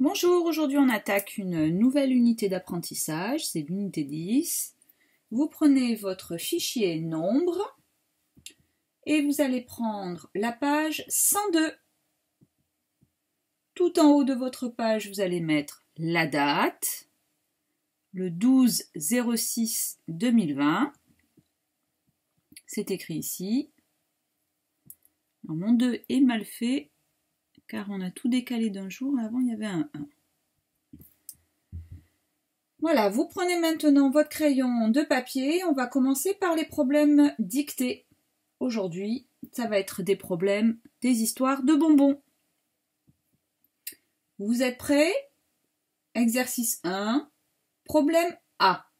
Bonjour, aujourd'hui on attaque une nouvelle unité d'apprentissage, c'est l'unité 10. Vous prenez votre fichier nombre et vous allez prendre la page 102. Tout en haut de votre page, vous allez mettre la date, le 12-06-2020. C'est écrit ici. Alors, mon 2 est mal fait car on a tout décalé d'un jour. Avant, il y avait un 1. Voilà, vous prenez maintenant votre crayon de papier. On va commencer par les problèmes dictés. Aujourd'hui, ça va être des problèmes, des histoires de bonbons. Vous êtes prêts? Exercice 1, problème A.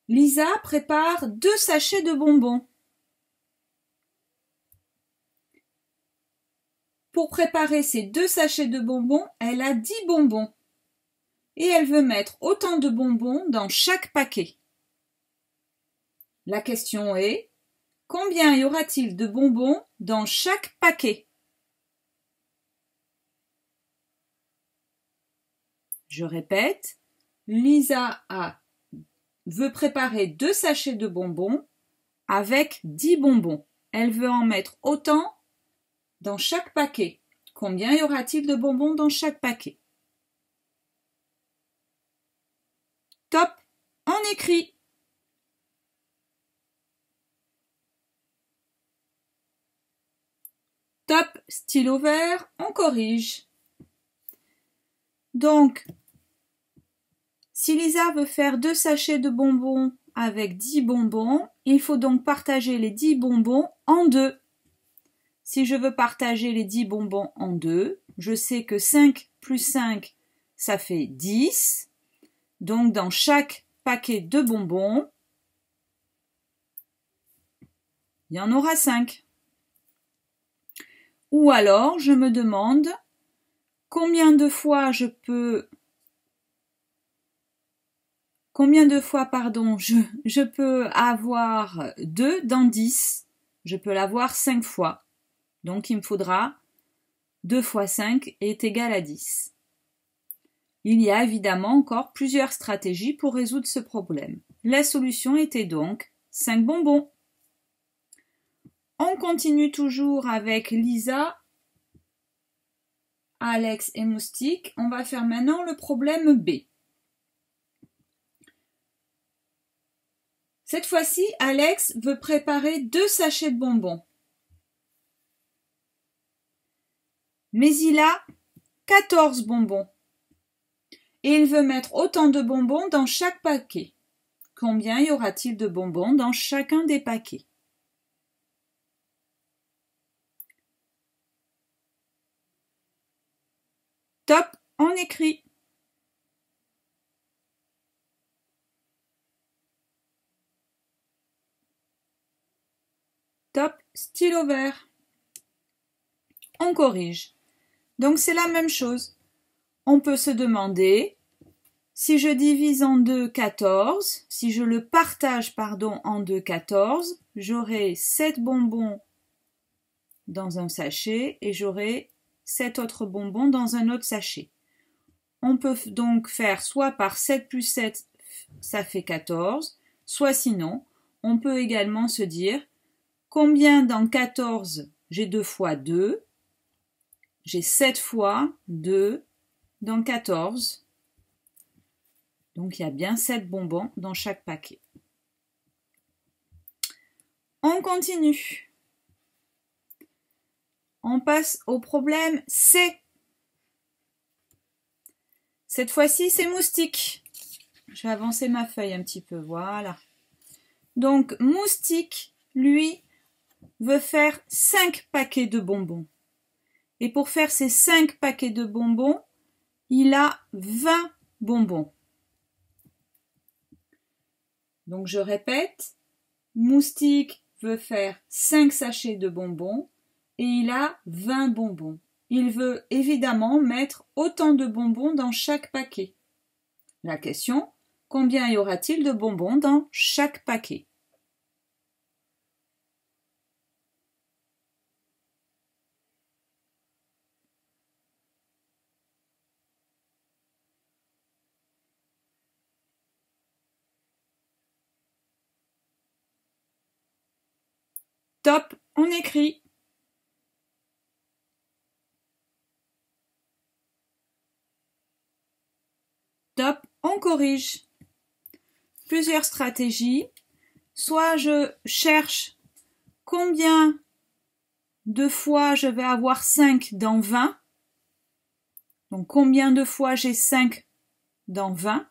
Lisa prépare 2 sachets de bonbons. Pour préparer ces 2 sachets de bonbons, elle a 10 bonbons. Et elle veut mettre autant de bonbons dans chaque paquet. La question est, combien y aura-t-il de bonbons dans chaque paquet? Je répète, Lisa veut préparer 2 sachets de bonbons avec 10 bonbons. Elle veut en mettre autant dans chaque paquet. Combien y aura-t-il de bonbons dans chaque paquet? Top, on écrit. Top, stylo vert, on corrige. Donc, si Lisa veut faire 2 sachets de bonbons avec 10 bonbons, il faut donc partager les 10 bonbons en 2. Si je veux partager les 10 bonbons en 2, je sais que 5 plus 5, ça fait 10. Donc, dans chaque paquet de bonbons, il y en aura 5. Ou alors, je me demande combien de fois je peux avoir 2 dans 10. Je peux l'avoir 5 fois. Donc, il me faudra 2 fois 5 est égal à 10. Il y a évidemment encore plusieurs stratégies pour résoudre ce problème. La solution était donc 5 bonbons. On continue toujours avec Lisa, Alex et Moustique. On va faire maintenant le problème B. Cette fois-ci, Alex veut préparer 2 sachets de bonbons. Mais il a 14 bonbons. Et il veut mettre autant de bonbons dans chaque paquet. Combien y aura-t-il de bonbons dans chacun des paquets? Top, on écrit. Top, stylo vert. On corrige. Donc c'est la même chose. On peut se demander, si je divise en 2 14, si je le partage en 2 14, j'aurai 7 bonbons dans un sachet et j'aurai 7 autres bonbons dans un autre sachet. On peut donc faire soit par 7 plus 7, ça fait 14, soit sinon, on peut également se dire combien dans 14, j'ai 2 fois 2, j'ai 7 fois 2 dans 14. Donc il y a bien 7 bonbons dans chaque paquet. On continue. On passe au problème C. Cette fois-ci, c'est Moustique. Je vais avancer ma feuille un petit peu, voilà. Donc, Moustique, lui, veut faire 5 paquets de bonbons. Et pour faire ces 5 paquets de bonbons, il a 20 bonbons. Donc, je répète, Moustique veut faire 5 sachets de bonbons et il a 20 bonbons. Il veut évidemment mettre autant de bonbons dans chaque paquet. La question, combien y aura-t-il de bonbons dans chaque paquet? Top, on écrit. Top, on corrige. Plusieurs stratégies. Soit je cherche combien de fois je vais avoir 5 dans 20. Donc combien de fois j'ai 5 dans 20.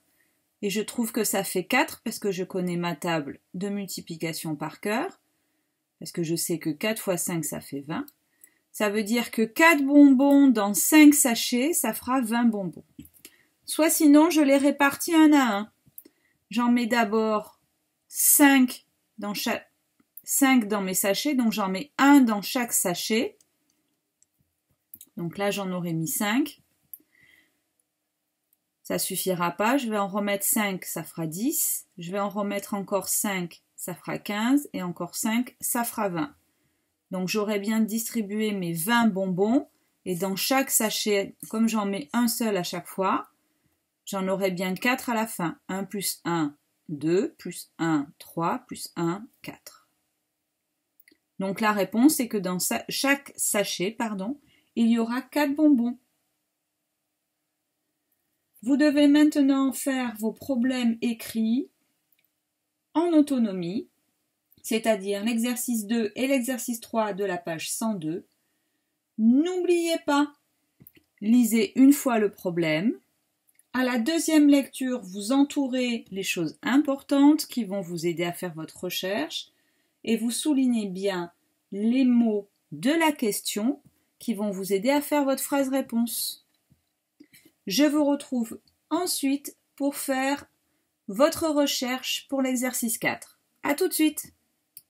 Et je trouve que ça fait 4 parce que je connais ma table de multiplication par cœur. Parce que je sais que 4 fois 5 ça fait 20. Ça veut dire que 4 bonbons dans 5 sachets, ça fera 20 bonbons. Soit sinon je les répartis un à un. J'en mets d'abord 5 dans mes sachets, donc j'en mets un dans chaque sachet. Donc là, j'en aurais mis 5. Ça suffira pas, je vais en remettre 5, ça fera 10. Je vais en remettre encore 5, ça fera 15. Et encore 5, ça fera 20. Donc j'aurais bien distribué mes 20 bonbons. Et dans chaque sachet, comme j'en mets un seul à chaque fois, j'en aurais bien 4 à la fin. 1 plus 1, 2, plus 1, 3, plus 1, 4. Donc la réponse est que dans chaque sachet, il y aura 4 bonbons. Vous devez maintenant faire vos problèmes écrits en autonomie, c'est-à-dire l'exercice 2 et l'exercice 3 de la page 102. N'oubliez pas, lisez une fois le problème. À la deuxième lecture, vous entourez les choses importantes qui vont vous aider à faire votre recherche et vous soulignez bien les mots de la question qui vont vous aider à faire votre phrase-réponse. Je vous retrouve ensuite pour faire votre recherche pour l'exercice 4. À tout de suite!